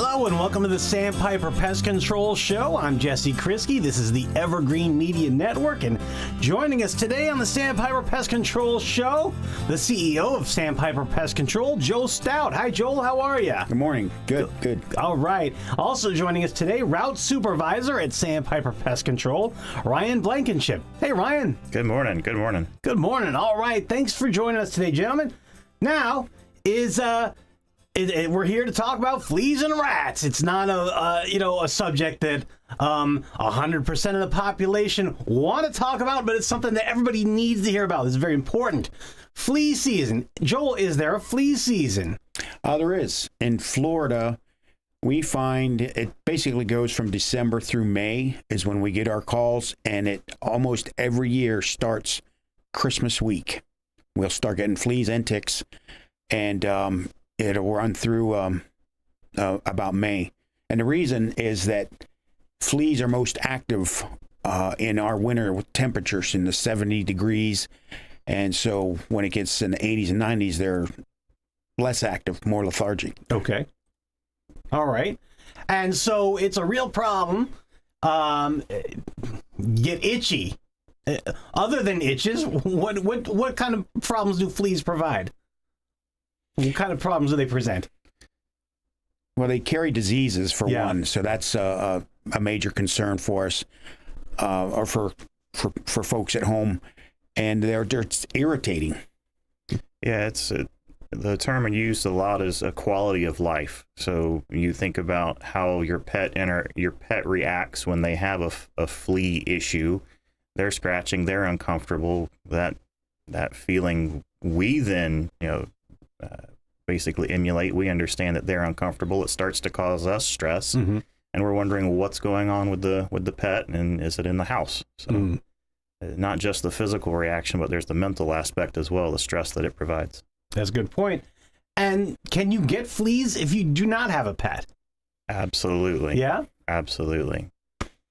Hello and welcome to the Sandpiper Pest Control Show. I'm Jesse Krisky. This is the Evergreen Media Network, and joining us today on the Sandpiper Pest Control Show, the CEO of Sandpiper Pest Control, Joel Stout. Hi, Joel. How are you? Good morning. Good. All right. Also joining us today, Route Supervisor at Sandpiper Pest Control, Ryan Blankenship. Hey, Ryan. Good morning. Good morning. Good morning. All right. Thanks for joining us today, gentlemen. Now we're here to talk about fleas and rats. It's not a subject that 100% of the population want to talk about, but it's something that everybody needs to hear about. This is very important. Flea season. Joel, is there a flea season? There is. In Florida, we find it basically goes from December through May is when we get our calls, and it almost every year starts Christmas week. We'll start getting fleas and ticks, and it'll run through about May. And the reason is that fleas are most active in our winter with temperatures in the 70 degrees. And so when it gets in the 80s and 90s, they're less active, more lethargic. Okay. All right. And so it's a real problem. Get itchy. Other than itches, what kind of problems do fleas provide? What kind of problems do they present? Well, they carry diseases for one, so that's a major concern for us, or for folks at home, and they're irritating. Yeah, the term used a lot is a quality of life. So you think about how your pet reacts when they have a flea issue. They're scratching, they're uncomfortable. That feeling we then basically emulate. We understand that they're uncomfortable. It starts to cause us stress, and we're wondering what's going on with the pet, and is it in the house? So not just the physical reaction, but there's the mental aspect as well, the stress that it provides. That's a good point. And can you get fleas if you do not have a pet? Absolutely. Yeah? Absolutely.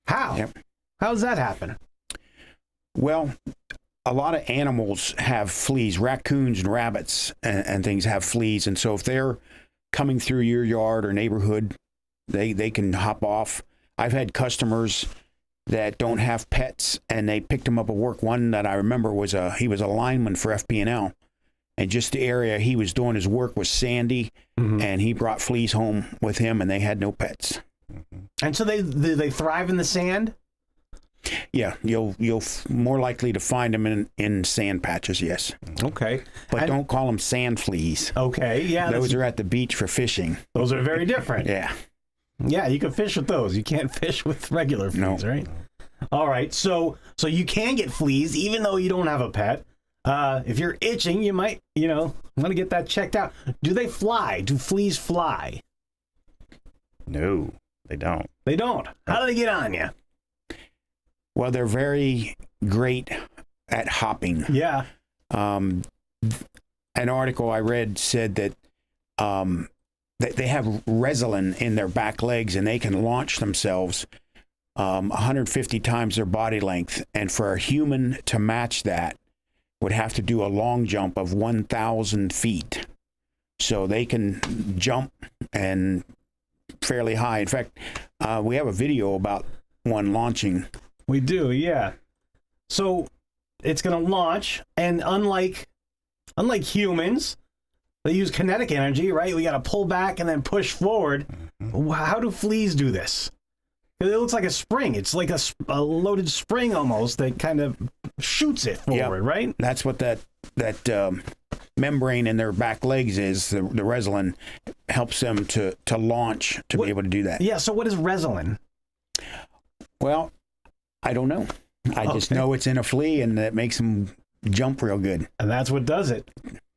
How? Yep. How does that happen? Well, a lot of animals have fleas. Raccoons and rabbits and things have fleas. And so if they're coming through your yard or neighborhood, they can hop off. I've had customers that don't have pets, and they picked them up at work. One that I remember he was a lineman for FP&L. And just the area he was doing his work was sandy, and he brought fleas home with him, and they had no pets. And so they thrive in the sand? Yeah, you'll more likely to find them in sand patches, yes. Okay. But don't call them sand fleas. Okay, yeah. Those are at the beach for fishing. Those are very different. Yeah. Yeah, you can fish with those. You can't fish with regular fleas, right? All right, so you can get fleas even though you don't have a pet. If you're itching, you might, want to get that checked out. Do they fly? Do fleas fly? No, they don't. They don't. How do they get on you? Well, they're very great at hopping. Yeah. An article I read said that they have resilin in their back legs, and they can launch themselves 150 times their body length. And for a human to match that would have to do a long jump of 1,000 feet. So they can jump and fairly high. In fact, we have a video about one launching. We do, yeah. So it's going to launch, and unlike humans, they use kinetic energy, right? We got to pull back and then push forward. How do fleas do this? It looks like a spring. It's like a loaded spring almost that kind of shoots it forward, right? That's what that membrane in their back legs is. The resilin helps them to launch be able to do that. Yeah, so what is resilin? Well, I don't know. I just know it's in a flea, and that makes them jump real good. And that's what does it.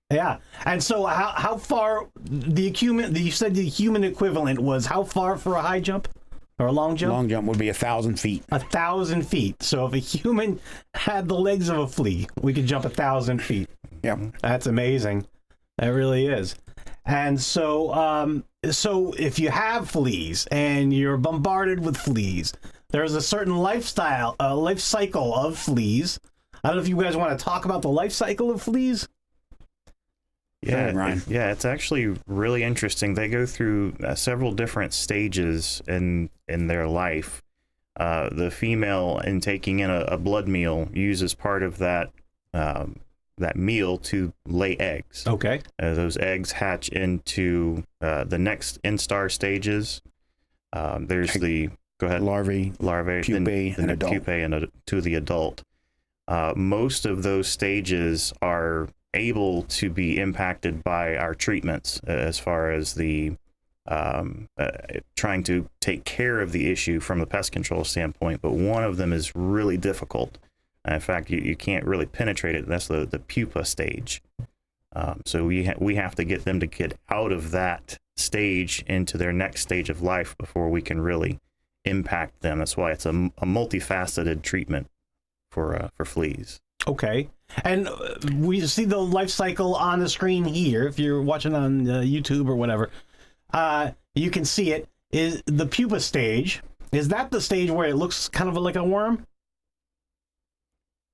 Yeah. And so how far you said the human equivalent was how far for a high jump or a long jump? Long jump would be 1,000 feet. 1,000 feet. So if a human had the legs of a flea, we could jump 1,000 feet. Yeah. That's amazing. That really is. And so if you have fleas and you're bombarded with fleas, there's a certain life cycle of fleas. I don't know if you guys want to talk about the life cycle of fleas. Yeah, Ryan. It's actually really interesting. They go through several different stages in their life. The female, in taking in a blood meal, uses part of that meal to lay eggs. Okay. Those eggs hatch into the next instar stages. There's the larvae, pupae, then and the adult. pupae, and to the adult. Most of those stages are able to be impacted by our treatments, as far as the trying to take care of the issue from a pest control standpoint. But one of them is really difficult. In fact, you can't really penetrate it. That's the pupa stage. So we have to get them to get out of that stage into their next stage of life before we can really impact them. That's why it's a multifaceted treatment for fleas. Okay. And we see the life cycle on the screen here. If you're watching on YouTube or whatever, you can see it. Is the pupa stage, is that the stage where it looks kind of like a worm?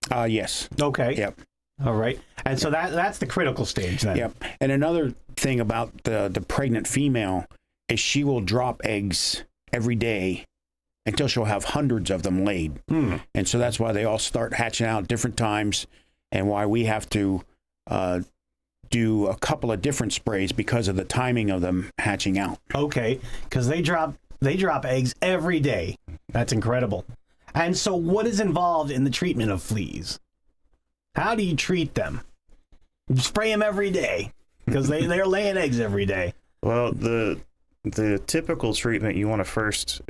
Yes. Okay. Yep. All right. And so that's the critical stage then. Yep. And another thing about the pregnant female is she will drop eggs every day until she'll have hundreds of them laid. And so that's why they all start hatching out at different times, and why we have to do a couple of different sprays because of the timing of them hatching out. Okay. Because they drop eggs every day. That's incredible. And so what is involved in the treatment of fleas? How do you treat them? You spray them every day because they're laying eggs every day. Well, the typical treatment, you want to first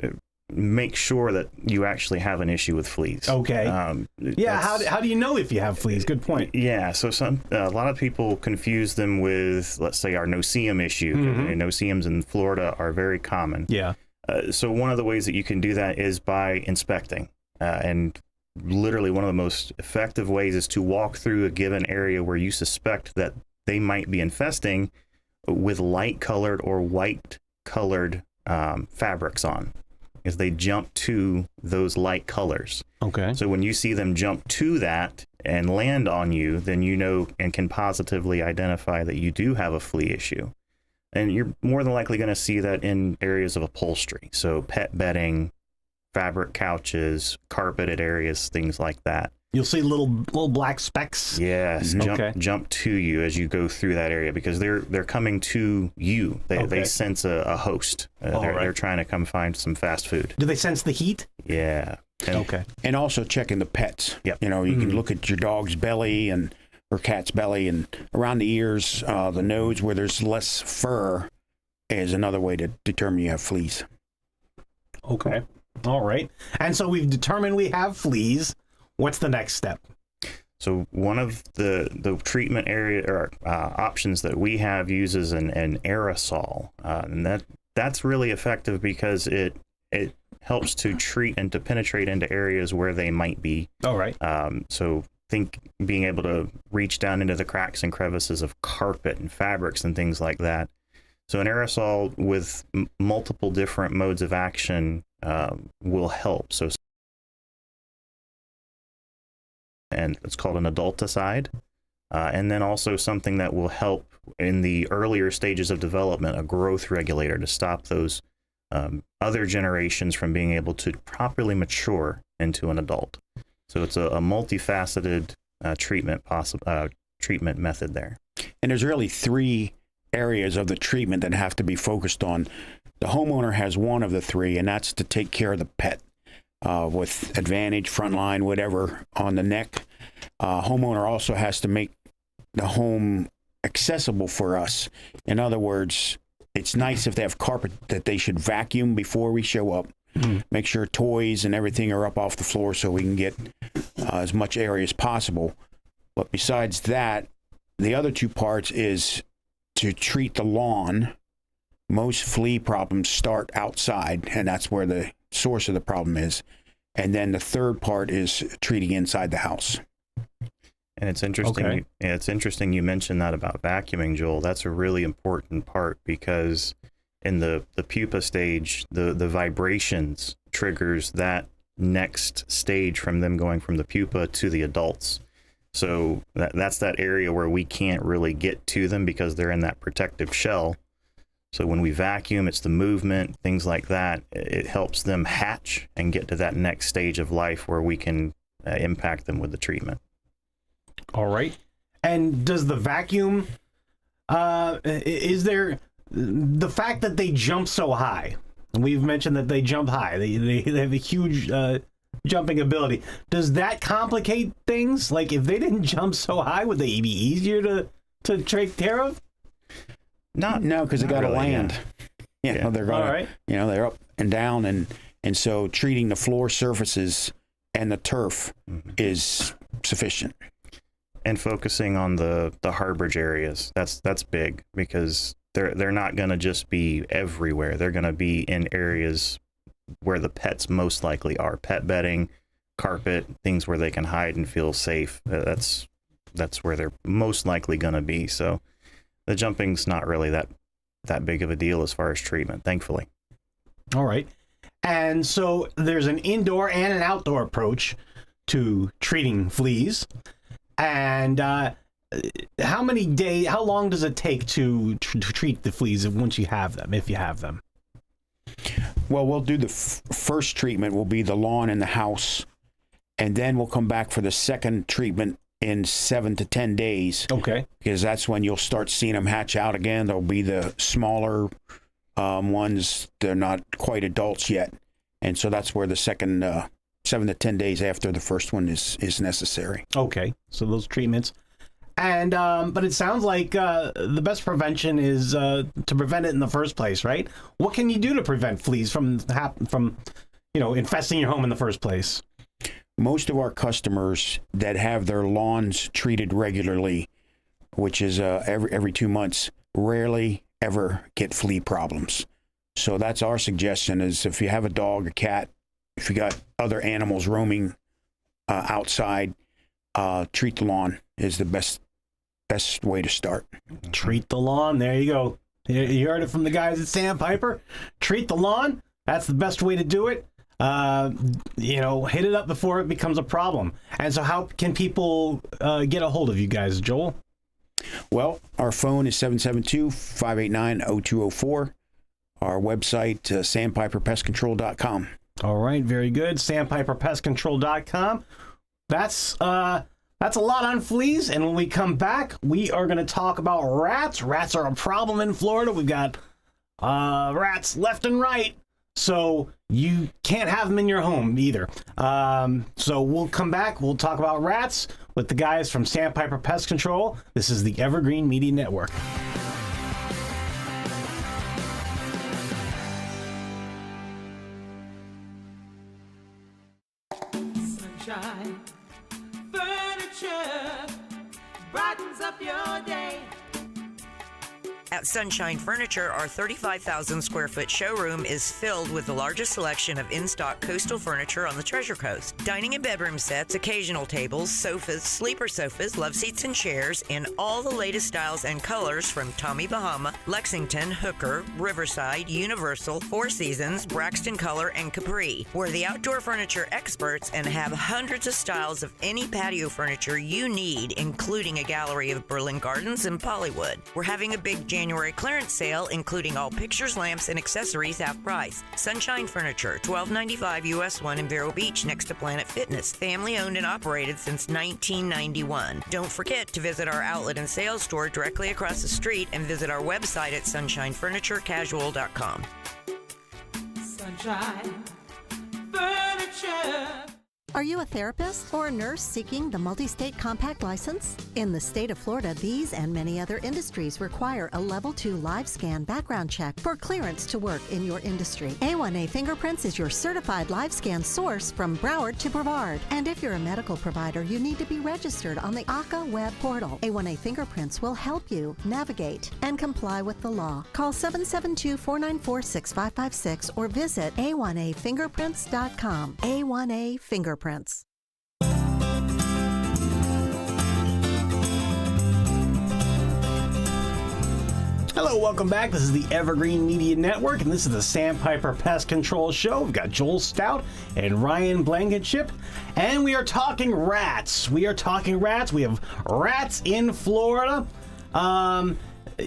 make sure that you actually have an issue with fleas. Okay. How do you know if you have fleas? Good point. Yeah. So a lot of people confuse them with, let's say, our no-see-em issue. And no-see-ems in Florida are very common. Yeah. So one of the ways that you can do that is by inspecting. And literally one of the most effective ways is to walk through a given area where you suspect that they might be infesting with light-colored or white-colored fabrics on, because they jump to those light colors. Okay. So when you see them jump to that and land on you, then you know and can positively identify that you do have a flea issue. And you're more than likely going to see that in areas of upholstery. So pet bedding, fabric couches, carpeted areas, things like that. You'll see little black specks. Yes, jump to you as you go through that area, because they're coming to you. They sense a host. They're trying to come find some fast food. Do they sense the heat? Yeah. Okay. And also checking the pets. Yep. You know, you can look at your dog's belly or cat's belly, and around the ears, the nose where there's less fur is another way to determine you have fleas. Okay. All right. And so we've determined we have fleas. What's the next step? So one of the treatment area or options that we have uses an aerosol, and that's really effective because it helps to treat and to penetrate into areas where they might be. All right. So think being able to reach down into the cracks and crevices of carpet and fabrics and things like that. So an aerosol with multiple different modes of action will help. And it's called an adulticide. And then also something that will help in the earlier stages of development, a growth regulator to stop those other generations from being able to properly mature into an adult. So it's a multifaceted treatment method there. And there's really three areas of the treatment that have to be focused on. The homeowner has one of the three, and that's to take care of the pet. With Advantage, Frontline, whatever on the neck. Homeowner also has to make the home accessible for us. In other words, it's nice if they have carpet that they should vacuum before we show up. Make sure toys and everything are up off the floor so we can get as much area as possible. But besides that, the other two parts is to treat the lawn. Most flea problems start outside, and that's where the source of the problem is. And then the third part is treating inside the house. And it's interesting. Okay. It's interesting you mentioned that about vacuuming, Joel. That's a really important part, because in the pupa stage, the vibrations triggers that next stage from them going from the pupa to the adults. So that's that area where we can't really get to them because they're in that protective shell. So when we vacuum, it's the movement, things like that. It helps them hatch and get to that next stage of life where we can impact them with the treatment. All right. And does the vacuum, is there the fact that they jump so high? And we've mentioned that they jump high. They have a huge jumping ability. Does that complicate things? Like if they didn't jump so high, would they be easier to take care of? No, because they got to really, land. Yeah. They're going. All right. They're up and down, and so treating the floor surfaces and the turf is sufficient. And focusing on the harborage areas, that's big, because they're not going to just be everywhere. They're going to be in areas where the pets most likely are. Pet bedding, carpet, things where they can hide and feel safe. That's where they're most likely going to be. So the jumping's not really that big of a deal as far as treatment, thankfully. All right. And so there's an indoor and an outdoor approach to treating fleas. And how long does it take to treat the fleas once you have them, if you have them? Well, we'll do the first treatment will be the lawn and the house, and then we'll come back for the second treatment in 7 to 10 days. Okay. Because that's when you'll start seeing them hatch out again. There'll be the smaller ones. They're not quite adults yet. And so that's where the second 7 to 10 days after the first one is necessary. Okay. So those treatments. And but it sounds like the best prevention is to prevent it in the first place, right? What can you do to prevent fleas from infesting your home in the first place? Most of our customers that have their lawns treated regularly, which is every 2 months, rarely ever get flea problems. So that's our suggestion: is if you have a dog, a cat, if you got other animals roaming outside, treat the lawn is the best way to start. Treat the lawn. There you go. You heard it from the guys at Sandpiper. Treat the lawn. That's the best way to do it. Hit it up before it becomes a problem. And so how can people get a hold of you guys, Joel? Well, our phone is 772-589-0204. Our website, sandpiperpestcontrol.com. All right, very good. Sandpiperpestcontrol.com. That's a lot on fleas. And when we come back, we are going to talk about rats. Rats are a problem in Florida. We've got rats left and right. So you can't have them in your home either. So we'll come back. We'll talk about rats with the guys from Sandpiper Pest Control. This is the Evergreen Media Network. Sunshine Furniture brightens up your day. At Sunshine Furniture, our 35,000 square foot showroom is filled with the largest selection of in-stock coastal furniture on the Treasure Coast. Dining and bedroom sets, occasional tables, sofas, sleeper sofas, love seats and chairs in all the latest styles and colors from Tommy Bahama, Lexington, Hooker, Riverside, Universal, Four Seasons, Braxton Color, and Capri. We're the outdoor furniture experts and have hundreds of styles of any patio furniture you need, including a gallery of Berlin Gardens and Pollywood. We're having a big January clearance sale, including all pictures, lamps, and accessories half price. Sunshine Furniture, 1295 US 1 in Vero Beach, next to Planet Fitness. Family owned and operated since 1991. Don't forget to visit our outlet and sales store directly across the street and visit our website at sunshinefurniturecasual.com. Sunshine Furniture. Are you a therapist or a nurse seeking the multi-state compact license? In the state of Florida, these and many other industries require a Level 2 live scan background check for clearance to work in your industry. A1A Fingerprints is your certified live scan source from Broward to Brevard. And if you're a medical provider, you need to be registered on the ACA web portal. A1A Fingerprints will help you navigate and comply with the law. Call 772-494-6556 or visit a1afingerprints.com. A1A Fingerprints. Hello, welcome back. This is the Evergreen Media Network, and this is the Sandpiper Pest Control Show. We've got Joel Stout and Ryan Blankenship, and we are talking rats. We have rats in Florida.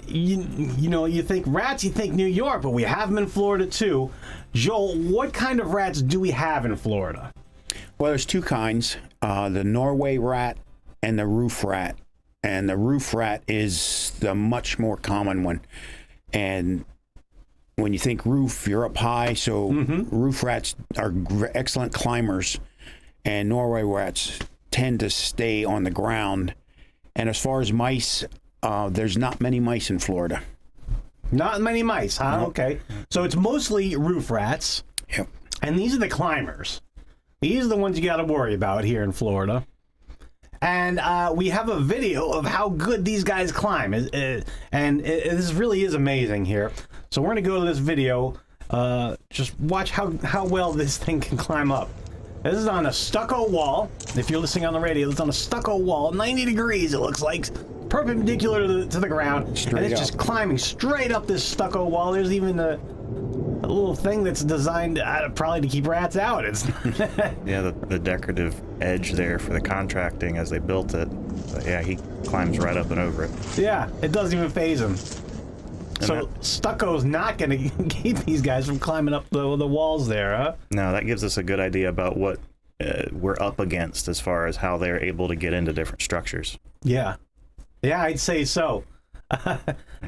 You think rats, you think New York, but we have them in Florida too. Joel, what kind of rats do we have in Florida? Well, there's two kinds, the Norway rat and the roof rat. And the roof rat is the much more common one. And when you think roof, you're up high. So roof rats are excellent climbers. And Norway rats tend to stay on the ground. And as far as mice, there's not many mice in Florida. Not many mice, huh? No. Okay. So it's mostly roof rats. Yep. And these are the climbers. These are the ones you got to worry about here in Florida. And we have a video of how good these guys climb. This really is amazing here. So we're going to go to this video. Just watch how well this thing can climb up. This is on a stucco wall. If you're listening on the radio, it's on a stucco wall. 90 degrees, it looks like. Perpendicular to the ground. Straight and it's up. just climbing straight up this stucco wall. There's even a little thing that's designed probably to keep rats out. It's Yeah, the decorative edge there for the contracting as they built it. But yeah, he climbs right up and over it. yeah, it doesn't even phase him. And So stucco's not going to keep these guys from climbing up the walls there, huh? No, that gives us a good idea about what we're up against as far as how they're able to get into different structures. Yeah, I'd say so.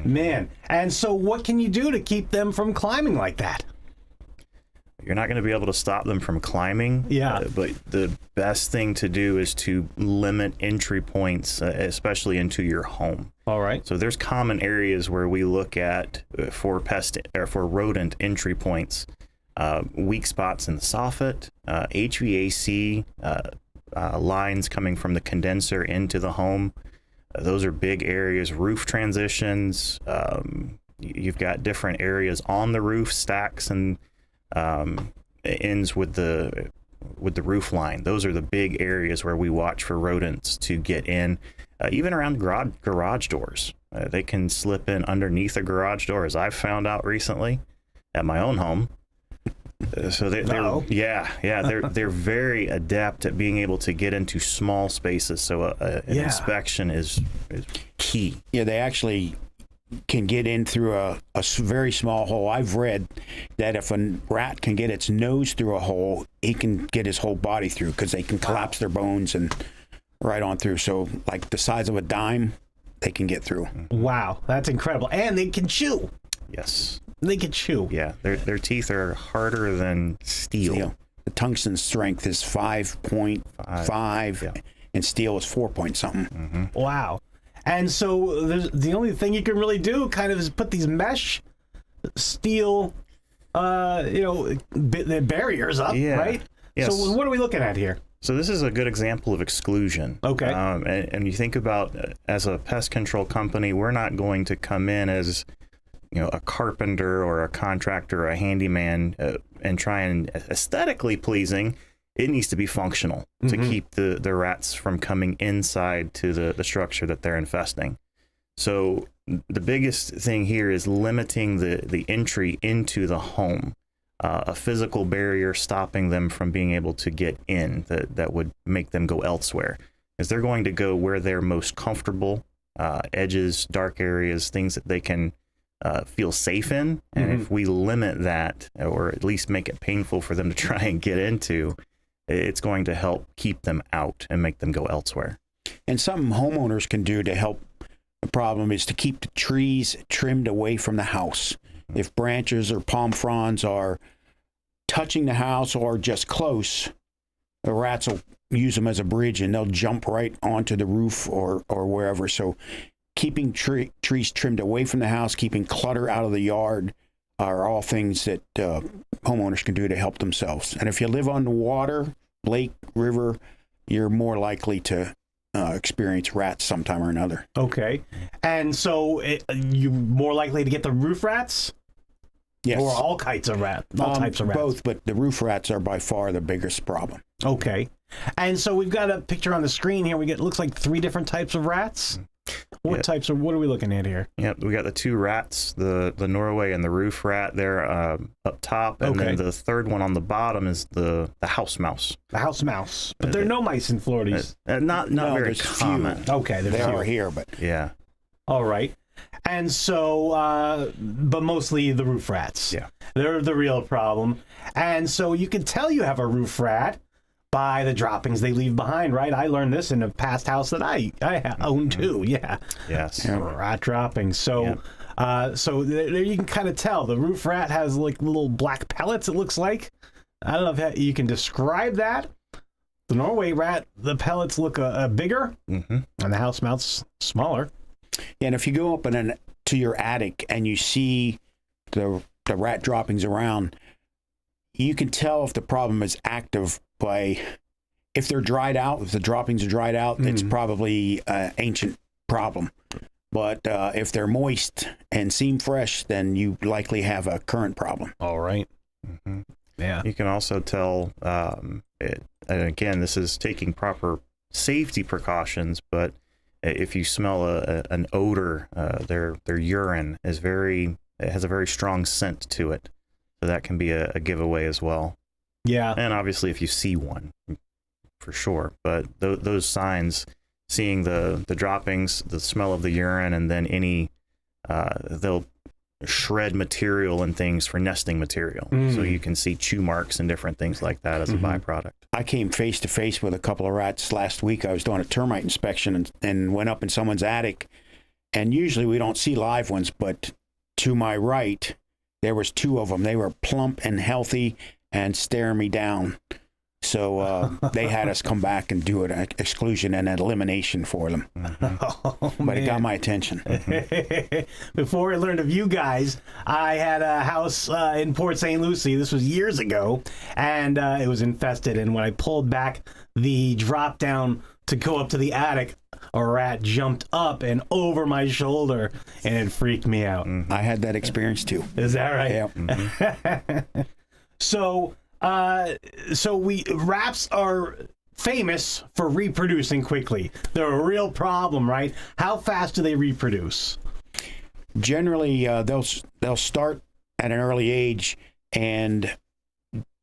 Man, and so what can you do to keep them from climbing like that? You're not going to be able to stop them from climbing. Yeah. But the best thing to do is to limit entry points, especially into your home. All right. So there's common areas where we look at for pest or for rodent entry points, weak spots in the soffit, HVAC lines coming from the condenser into the home. Those are big areas. Roof transitions. You've got different areas on the roof, stacks and ends with the roof line. Those are the big areas where we watch for rodents to get in. Even around garage doors, they can slip in underneath a garage door, as I've found out recently at my own home. So they're very adept at being able to get into small spaces. So an inspection is key. Yeah, they actually can get in through a very small hole. I've read that if a rat can get its nose through a hole, he can get his whole body through because they can collapse their bones and right on through. So like the size of a dime, they can get through. Wow, that's incredible. And they can chew. Yes. They can chew. Yeah, their teeth are harder than steel. The tungsten strength is 5.5, and steel is 4 point something. Wow. And so the only thing you can really do kind of is put these mesh steel, barriers up, Yeah. right? Yes. So what are we looking at here? So this is a good example of exclusion. Okay. And you think about, as a pest control company, we're not going to come in as a carpenter or a contractor or a handyman and try and aesthetically pleasing. It needs to be functional to keep the rats from coming inside to the structure that they're infesting. So the biggest thing here is limiting the entry into the home, a physical barrier stopping them from being able to get in that would make them go elsewhere, because they're going to go where they're most comfortable, edges, dark areas, things that they can feel safe in. And if we limit that, or at least make it painful for them to try and get into, it's going to help keep them out and make them go elsewhere. And something homeowners can do to help the problem is to keep the trees trimmed away from the house. If branches or palm fronds are touching the house or just close, the rats will use them as a bridge and they'll jump right onto the roof or wherever. So keeping trees trimmed away from the house, keeping clutter out of the yard are all things that homeowners can do to help themselves. And if you live on the water, lake, river, you're more likely to experience rats sometime or another. Okay. And so you're more likely to get the roof rats? Yes. Or all types of rats? All types of rats? Both, but the roof rats are by far the biggest problem. Okay. And so we've got a picture on the screen here. It looks like 3 different types of rats. What Yeah. types of, what are we looking at here? Yep, we got the two rats, the Norway and the roof rat there up top, and Okay. then the third one on the bottom is the house mouse. The house mouse. But there are no mice in Florida. Not No, very there's few. common. Okay, They there's are few. here, but Yeah. All right. And so, but mostly the roof rats. Yeah. They're the real problem. And so you can tell you have a roof rat by the droppings they leave behind, right? I learned this in a past house that I own too. Yeah. Yes. Rat droppings. So, so there you can kind of tell the roof rat has like little black pellets, it looks like. I don't know if you can describe that. The Norway rat, the pellets look bigger, Mm-hmm. and the house mouse smaller. and if you go up to your attic and you see the rat droppings around, you can tell if the problem is active by if they're dried out. If the droppings are dried out, it's probably an ancient problem. But if they're moist and seem fresh, then you likely have a current problem. All right. Mm-hmm. Yeah. You can also tell, and again, this is taking proper safety precautions, but if you smell an odor, their urine is it has a very strong scent to it. So that can be a giveaway as well. Yeah. And obviously if you see one, for sure. But those signs, seeing the droppings, the smell of the urine, and then they'll shred material and things for nesting material. So you can see chew marks and different things like that as a byproduct. I came face to face with a couple of rats last week. I was doing a termite inspection and went up in someone's attic. And usually we don't see live ones, but to my right, there was two of them. They were plump and healthy and staring me down. So they had us come back and do an exclusion and an elimination for them. Oh, But it got man. my attention. Before I learned of you guys, I had a house in Port St. Lucie. This was years ago, and it was infested. And when I pulled back the drop down to go up to the attic, a rat jumped up and over my shoulder, and it freaked me out. I had that experience too. Is that right? Yeah. So, rats are famous for reproducing quickly. They're a real problem, right? How fast do they reproduce? Generally, they'll start at an early age, and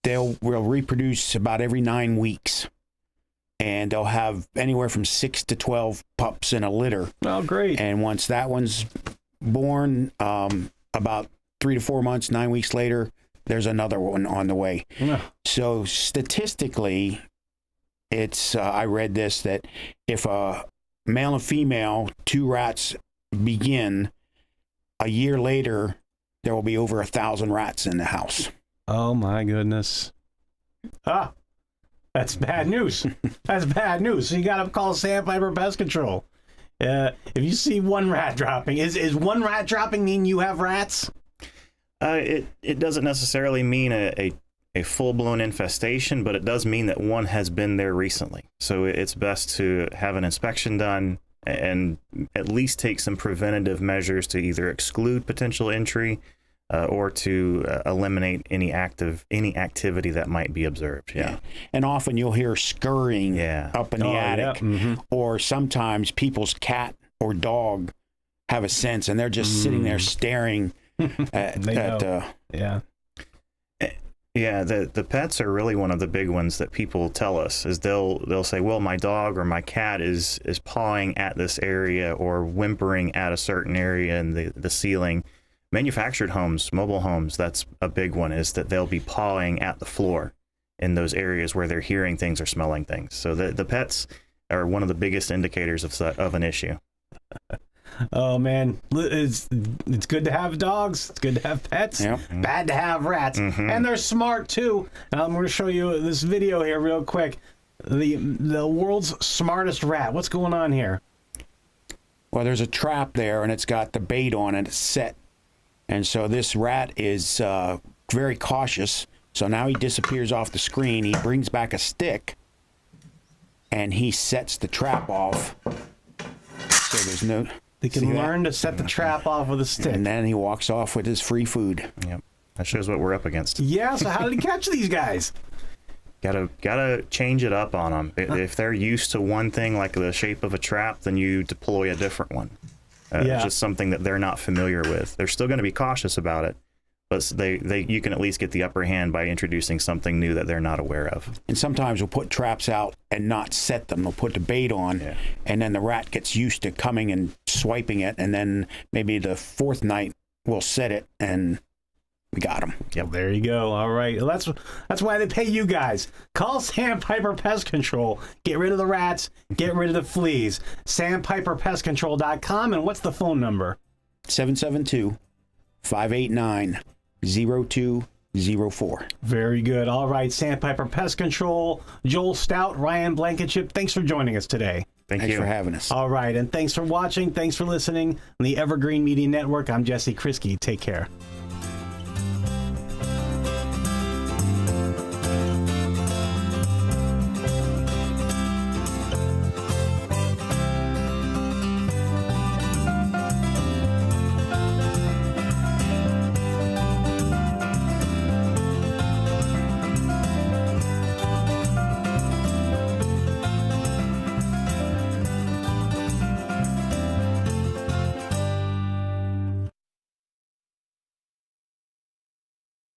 will reproduce about every 9 weeks, and they'll have anywhere from 6 to 12 pups in a litter. Oh, great. And once that one's born, about 3 to 4 months, 9 weeks later, there's another one on the way. Yeah. So statistically, it's I read this that if a male and female, two rats begin, a year later there will be over 1,000 rats in the house. Oh my goodness. Ah, that's bad news. That's bad news. So you got to call Sandpiper Pest Control. If you see one rat dropping, is one rat dropping mean you have rats? It doesn't necessarily mean a full-blown infestation, but it does mean that one has been there recently. So it's best to have an inspection done and at least take some preventative measures to either exclude potential entry or to eliminate any activity that might be observed. Yeah. And often you'll hear scurrying up in the attic, or sometimes people's cat or dog have a sense and they're just sitting there staring Yeah. Yeah, the pets are really one of the big ones that people tell us is they'll say, well, my dog or my cat is pawing at this area or whimpering at a certain area in the ceiling. Manufactured homes, mobile homes, that's a big one, is that they'll be pawing at the floor in those areas where they're hearing things or smelling things. So the pets are one of the biggest indicators of an issue. Oh man, it's good to have dogs. It's good to have pets. Yep. Bad to have rats, and they're smart too. I'm going to show you this video here real quick. The world's smartest rat. What's going on here? Well, there's a trap there, and it's got the bait on it. It's set. And so this rat is very cautious. So now he disappears off the screen. He brings back a stick, and he sets the trap off. So there's no... They can learn to set the trap off with a stick. And then he walks off with his free food. Yep. That shows what we're up against. Yeah, so how did he catch these guys? Gotta change it up on them. If they're used to one thing, like the shape of a trap, then you deploy a different one. It's just something that they're not familiar with. They're still going to be cautious about it, but you can at least get the upper hand by introducing something new that they're not aware of. And sometimes we'll put traps out and not set them. We'll put the bait on, and then the rat gets used to coming and swiping it, and then maybe the fourth night we'll set it, and we got them. Yep. There you go. All right. Well, that's why they pay you guys. Call Sandpiper Pest Control. Get rid of the rats. Get rid of the fleas. SandpiperPestControl.com. And what's the phone number? 772-589-0204. Very good. All right. Sandpiper Pest Control. Joel Stout, Ryan Blankenship. Thanks for joining us today. Thanks for having us. All right. And thanks for watching. Thanks for listening on the Evergreen Media Network. I'm Jesse Kriski. Take care.